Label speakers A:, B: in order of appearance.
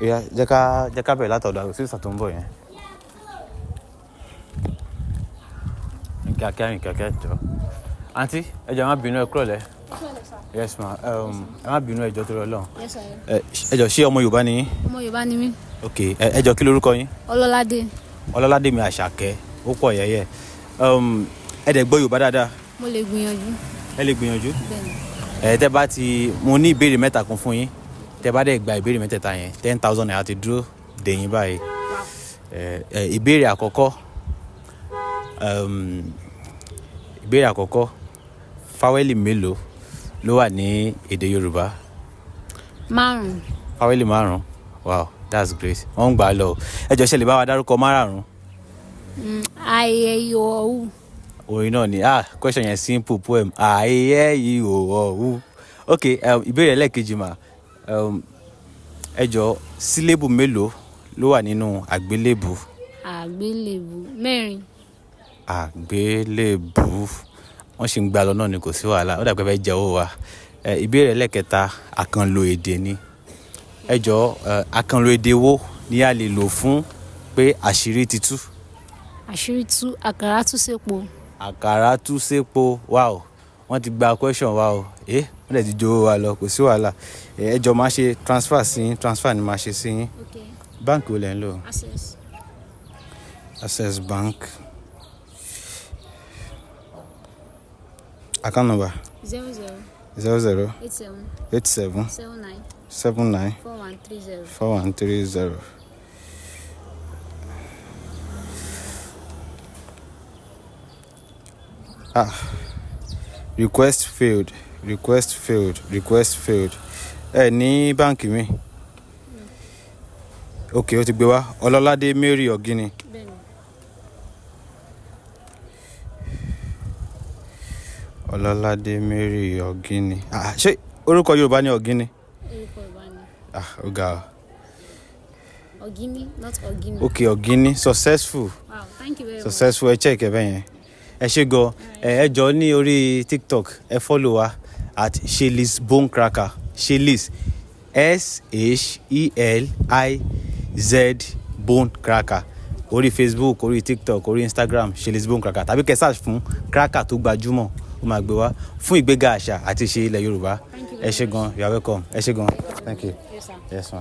A: Yeah, jẹ́ ká bẹ̀rẹ̀ látọ̀dọ̀ àròsí ìsà tó ń bọ̀ yẹn. Kíákíá jọ. Àǹtí, ẹ jọ̀ọ́ má bínú ẹ kúrọ̀lẹ́. Yes ma. Ẹ má bínú ẹ jọ̀ọ́ torí Ọlọ́run.
B: Yes sir.
A: Ẹ jọ̀ọ́ ṣé ọmọ Yorùbá ni yín?
B: Ọmọ Yorùbá ni mí.
A: Ok, ẹ jọ̀ọ́ kí lorúkọ yín?
B: Ọlọ́ládé.
A: Ọlọ́ládé mi Àṣàkẹ́, ó pọ̀ yẹ́yẹ́. Ẹ dẹ̀ gbọ́ Yorùbá dáadáa?
B: Mo lè gbìyànjú.
A: Ẹ lè gbìyànjú?
B: Bẹ́ẹ̀ni.
A: Tẹ́ bá ti mo ní ìbéèrè mẹ́ta kan fún yín. Tẹ́ bá dẹ̀ gba ìbéèrè mẹ́tẹ̀ẹ̀ta yẹn 10,000 naira ti dúró dè yín báyìí. Ìbéèrè àkọ́kọ́ fáwẹ́lì mélòó ló wà ní èdè Yorùbá?
B: 5.
A: Fáwẹ́lì 5. Wow, that's great. Wọ́n ń gbà á lọ. Ẹ jọ̀ọ́ ṣé lè bá wa dárúkọ 5?
B: Ayẹyẹwò.
A: Orin náà ni question yẹn simple poem. Ayẹyẹwò. Ok, ìbéèrè ẹlẹ́ẹ̀kejì mà. Ẹ jọ̀ọ́ sílébù mélòó ló wà nínú àgbélébù?
B: Àgbélébù 4.
A: Àgbélébù. Wọ́n sì ń gbà lọ náà ni kò sí wàhálà. Ó dàgbà fẹ́ jẹ́ owó wa. Ìbéèrè ẹlẹ́ẹ̀kẹta àkànlò èdè ni. Ẹ jọ̀ọ́ àkànlò èdè wo ni a lè lò fún pé àṣírí ti tú?
B: Àṣírí tú, àkàrà tú sépo.
A: Àkàrà tú sépo. Wow, wọ́n ti gba question wa o. Wọ́n dẹ̀ ti jó wa lọ, kò sí wàhálà. Ẹ jọ̀ọ́ máa ṣe transfer ni máa ṣe sí yín.
B: Okay.
A: Báǹkì wo lẹ̀ ń lò?
B: Access
A: Bank. Account number? 00 87 79 4130. Request failed. Ní báǹkì mi. Ok, ó ti gbé wá. Ọlọ́ládé Mary Ọ̀gíní. Ọlọ́ládé Mary Ọ̀gíní. Ṣé orúkọ Yorùbá ni Ọ̀gíní?
B: Orúkọ Yorùbá ni.
A: Ó ga ọ.
B: Ọ̀gíní, not Ọ̀gíní.
A: Ok, Ọ̀gíní. Successful.
B: Wow, thank you very much.
A: Successful. Ẹ check ẹ bẹ́ẹ̀ yẹn. Ẹ ṣé gan. Ẹ jọ̀ọ́ ní orí TikTok ẹ follow wa at Sheilis Bone Cracker. Sheilis SHELIZ Bone Cracker. Orí Facebook, orí TikTok, orí Instagram Sheilis Bone Cracker. Tàbí kẹ́ search fún cracker tó gbajúmọ̀ ó máa gbé wá fún ìgbéga àṣà àti ìṣe ilẹ̀ Yorùbá. Ẹ ṣé gan. You are welcome. Ẹ ṣé gan. Thank you.
B: Yes sir.
A: Yes ma.